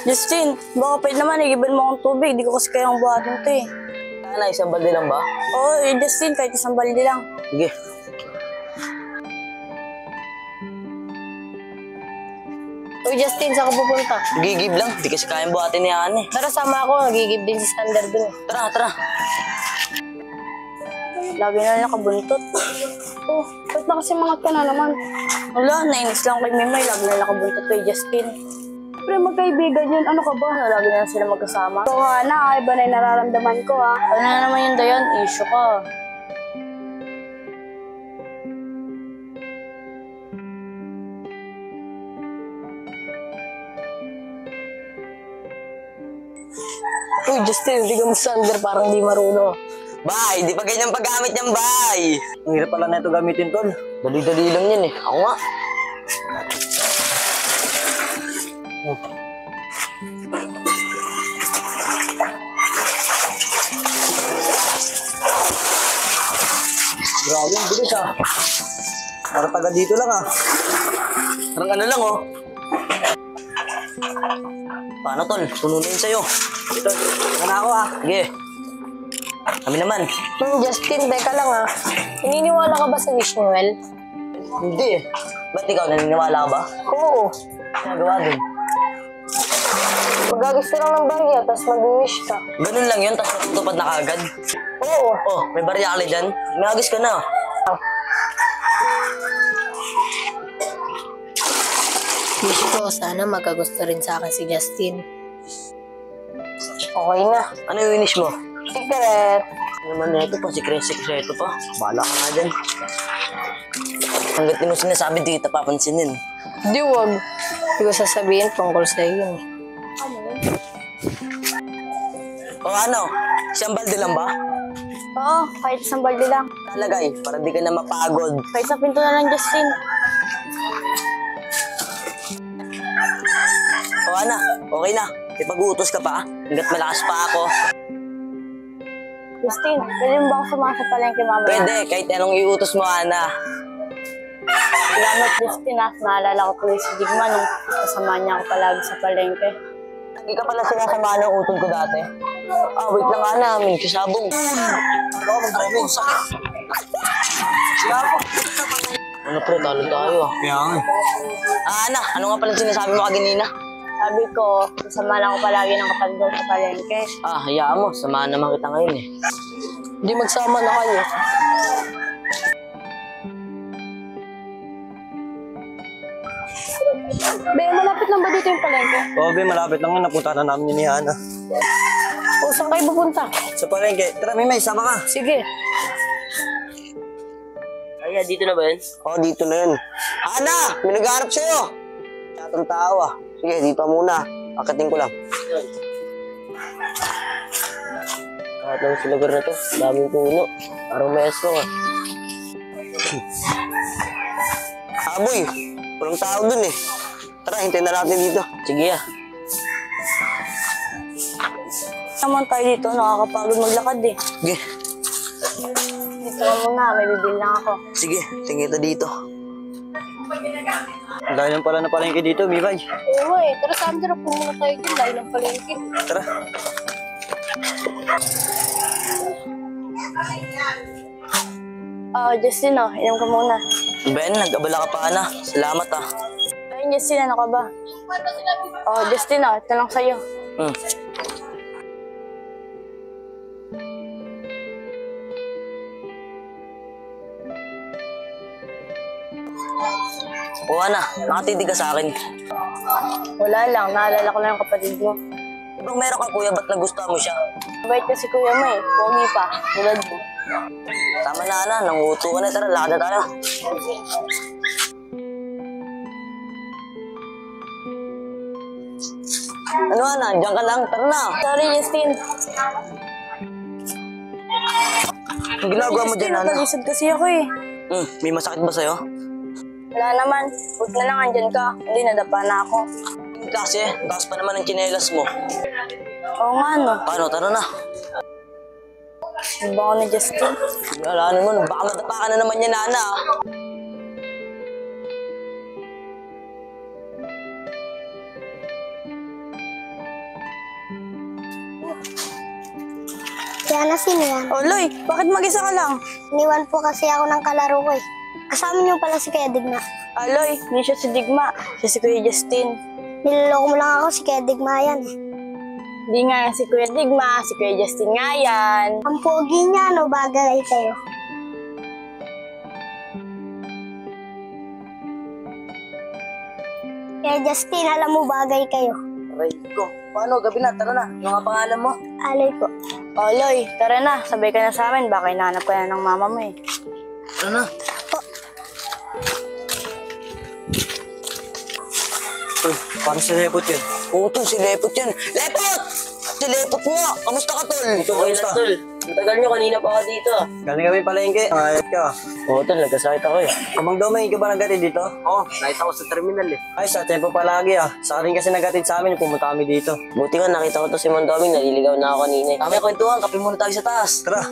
Justin, baka pwede naman, igiban mo akong tubig. Di ko kasi kayang buhatin to eh. Ana, isang balde lang ba? Oo, Justin, kahit isang balde lang. Sige. Uy, Justin, saan ka pupunta? Gigib lang. Di kasi kayang buhatin ni Ana eh. Tara, sama ako. Nagigib din si Sander dun. Tara, tara. Lagi na nakabuntot. Oh, ba't na kasi mga ka na naman? Wala, nainis lang kay Mimay. Lagi na nakabuntot kay Justin. Pre, magkaibigan yun. Ano ka ba? Lagi na sila magkasama. Oo nga na, iba na yung nararamdaman ko ha. Ano na naman yun, Dayan? Issue ka. Uy, Justin, hindi ka mo Sander, parang di marunong. Bay, di pa ganyan paggamit niyang bay. Ang hirap pala na ito gamitin, tol. Dali-dali lang yan eh. Ako nga. Grabe, ang bilis ah. Parang taga dito lang ah. Parang ano lang oh. Paano tol? Puno na yun sa'yo. Ito, na ako ah. Sige. Kami naman. Justin, teka lang ha. Naniniwala ka ba sa wish ni Well? Hindi eh. Ba't ikaw naniniwala ka ba? Oo. Nagawa din. Magagusto lang ng barya, tapos mag-wish ka. Ganun lang yun, tapos matutupad na kagad. Oo. Oh, may barya ka dyan. May agis ka na. Wish ko, sana magagusto rin sa akin si Justin. Okay na. Ano yung wish mo? Secret. Ano naman na ito pa, sikreto pa. Bahala ka nga dyan. Hanggat di mo sinasabi, di kita papansinin. Di wag. Hindi ko sasabihin tungkol sa iyo. O ano, isang balde lang ba? Oo, kahit isang balde lang. Talagay, para di ka na mapagod. Kahit sa pinto na lang, Justin. O ano, okay na. Ipag-uutos ka pa, hanggat malakas pa ako. Justin, pwede mo bang sumama sa palengke mamaya? Pwede, kahit anong iutos mo, Ana. Salamat, Justin. Naalala ko tuloy si Digma nung kasama niya ako palagi sa palengke. Hindi ka pala sinasama ng utol ko dati. Ah, wait lang, Ana. May kasabong. Ano pre, talo tayo. Kaya nga. Ana, ano nga pala sinasabi mo kaganina? Sabi ko, kasama lang ako palagi ng kapatid ko sa palengke. Ah, hayaan mo. Samahan naman kita ngayon eh. Hindi magsama na kayo. Be, malapit lang ba dito yung palengke? Oo, be, malapit lang yun. Napunta na namin yun ni Ana. O, saan kayo pupunta? Sa palengke. Tara, Mimay, sama ka. Sige. Ay, dito na ba yun? Oo, dito na yun. Ana! May naghahanap sa'yo! Tatang tao ah. Sige, dito muna. Akitin ko lang. Kahit lang sa lugar na to, daming puno. Parang may eswang ah. Aboy, walang tao dun eh. Tara, hintayin na natin dito. Sige ah. Naman tayo dito, nakakapagod maglakad eh. Sige, Dito ka muna, may bibil lang ako. sige. Tingin kita dito. Dahil lang pala na palengke dito, Mimay. Oo eh. Tara, Sander, pumunta tayo dyan dahil ng palengke. Tara. Justin, inom ka muna. Ben, nag-abala ka pa, Ana. Salamat ah. Ay, Justin, ano ka ba? Justin, ito lang sa'yo. Hmm. O Ana, nakatitig ka sa akin. Wala lang, naalala ko lang yung kapatid mo. Ibang meron ka kuya, ba't nagustuhan mo siya? Mabait kasi kuya mo eh, pogi pa, tulad mo. Tama na Ana, nanguto ka na. Tara, lakad na tayo. Ano Ana, diyan ka lang. Tara na. Sorry, Justin. Ang ginagawa mo dyan, Ana? Natalisod kasi ako eh. May masakit ba sa'yo? Wala naman, huwag na lang andyan ka. Hindi, nadapa na ako. Kasi, taas pa naman ang tsinelas mo. Oo nga, no. Paano, tara na. Ang bango ni Justin. Wala naman, baka madapa ka na naman yan, Ana. Kaya na sino yan? Oh, Loy, bakit mag-isa ka lang? Iniwan po kasi ako ng kalaro ko eh. Kasama niyo pala si Kuya Digma. Loy, hindi siya si Digma. Siya si Kuya Justin. Niloloko mo lang ako, si Kuya Digma yan eh. Hindi nga yan si Kuya Digma, si Kuya Justin nga yan. Ang pogi niya, no, bagay sa'yo. Kuya Justin, alam mo bagay kayo. Aray ko. Paano? Gabi na. Tara na. Ano nga pangalan mo? Aloy po. Oh, Loy, tara na. Sabay ka na sa amin. Baka hinahanap ka na ng mama mo eh. Tara na. Uy, paano si Lepot yun? Oo, tol, si Lepot yun. Lepot! Si Lepot mo! Kamusta ka, tol? Ito kayo na, tol. Ang tagal nyo. Kanina pa ako dito. Galing kami palengke. Ayat ka. Oo, tol. Nagkasakit ako eh. Amang Domay, ikaw ba naghatid dito? Oo, nakita ko sa terminal eh. Ay, sa tempo palagi ah. Sa rin kasi naghatid sa amin, pumunta kami dito. Buti nga nakita ko to si Mondoming. Naliligaw na ako kanina eh. Kami kwentuhan. Kape muna tayo sa taas. Tara.